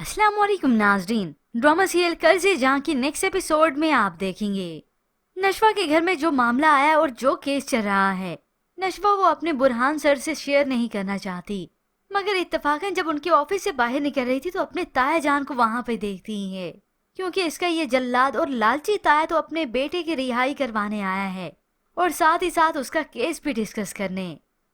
अस्सलाम वालेकुम नाजरीन। ड्रामा सीरियल कर्ज़े जहां की नेक्स्ट एपिसोड में आप देखेंगे नशवा के घर में जो मामला आया और जो केस चल रहा है। नशवा वो अपने बुरहान सर से शेयर नहीं करना चाहती, मगर इत्तेफाकन जब उनके ऑफिस से बाहर निकल रही थी तो अपने ताया जान को वहां पे देखती है, क्योंकि इसका ये जल्लाद और लालची ताया तो अपने बेटे की रिहाई करवाने आया है और साथ ही साथ उसका केस भी डिस्कस करने।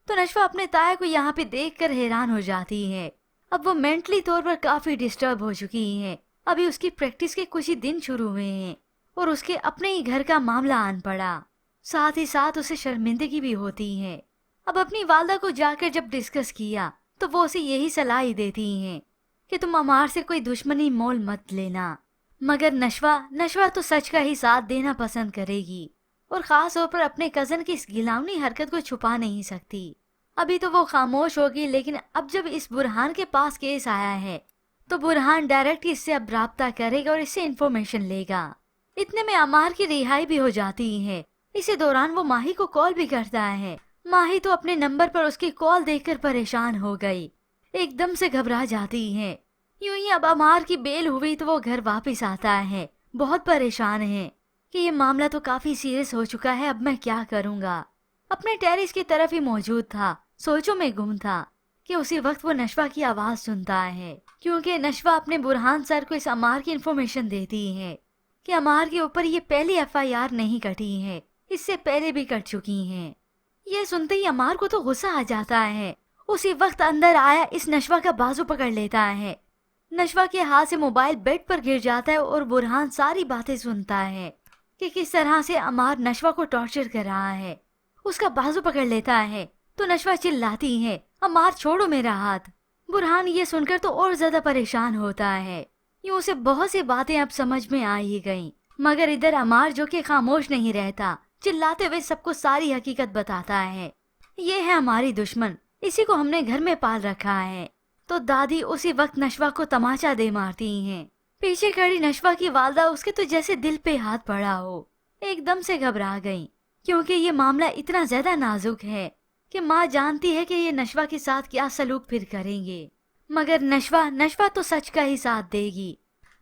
तो नशवा अपने ताया को यहाँ पे देखकर हैरान हो जाती है। अब वो मेंटली तौर पर काफी डिस्टर्ब हो चुकी हैं। अभी उसकी प्रैक्टिस के कुछ ही दिन शुरू हुए हैं और उसके अपने ही घर का मामला आन पड़ा। साथ ही साथ उसे शर्मिंदगी भी होती है। अब अपनी वालदा को जाकर जब डिस्कस किया तो वो उसे यही सलाह ही देती हैं कि तुम अमार से कोई दुश्मनी मोल मत लेना। मगर नशवा तो सच का ही साथ देना पसंद करेगी और खास तौर पर अपने कजन की इस गिलावनी हरकत को छुपा नहीं सकती। अभी तो वो खामोश होगी, लेकिन अब जब इस बुरहान के पास केस आया है तो बुरहान डायरेक्ट इससे अब राब्ता करेगा और इससे इंफॉर्मेशन लेगा। इतने में अमार की रिहाई भी हो जाती है। इसी दौरान वो माही को कॉल भी करता है। माही तो अपने नंबर पर उसकी कॉल देखकर परेशान हो गई, एकदम से घबरा जाती है। यूं ही अब अमार की बेल हुई तो वो घर वापस आता है, बहुत परेशान है कि ये मामला तो काफी सीरियस हो चुका है, अब मैं क्या करूँगा। अपने टेरिस की तरफ ही मौजूद था, सोचों में गुम था कि उसी वक्त वो नशवा की आवाज सुनता है, क्योंकि नशवा अपने बुरहान सर को इस अमार की इंफॉर्मेशन देती है कि अमार के ऊपर ये पहली एफआईआर नहीं कटी है, इससे पहले भी कट चुकी हैं। ये सुनते ही अमार को तो गुस्सा आ जाता है। उसी वक्त अंदर आया इस नशवा का बाजू पकड़ लेता है। नशवा के हाथ से मोबाइल बेड पर गिर जाता है और बुरहान सारी बातें सुनता है कि किस तरह से अमार नशवा को टॉर्चर कर रहा है। उसका बाजू पकड़ लेता है तो नशवा चिल्लाती है, अमार छोड़ो मेरा हाथ। बुरहान ये सुनकर तो और ज्यादा परेशान होता है। यूं उसे बहुत सी बातें अब समझ में आ ही गईं, मगर इधर अमार जो कि खामोश नहीं रहता, चिल्लाते हुए सबको सारी हकीकत बताता है। ये है हमारी दुश्मन, इसी को हमने घर में पाल रखा है। तो दादी उसी वक्त नशवा को तमाचा दे मारती हैं। पीछे खड़ी नशवा की वालदा उसके तो जैसे दिल पे हाथ पड़ा हो, एकदम से घबरा गई, क्योंकि ये मामला इतना ज्यादा नाजुक है कि माँ जानती है कि ये नशवा के साथ क्या सलूक फिर करेंगे। मगर नशवा तो सच का ही साथ देगी,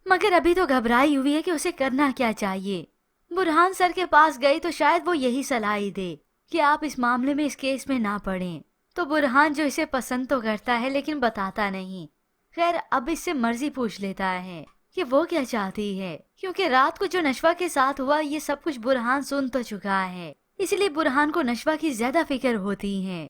मगर अभी तो घबराई हुई है कि उसे करना क्या चाहिए। बुरहान सर के पास गई तो शायद वो यही सलाह ही दे कि आप इस मामले में, इस केस में ना पड़ें। तो बुरहान जो इसे पसंद तो करता है लेकिन बताता नहीं। खैर अब इससे मर्जी पूछ लेता है कि वो क्या चाहती है, क्योंकि रात को जो नशवा के साथ हुआ ये सब कुछ बुरहान सुन तो चुका है, इसलिए बुरहान को नशवा की ज्यादा फिक्र होती है।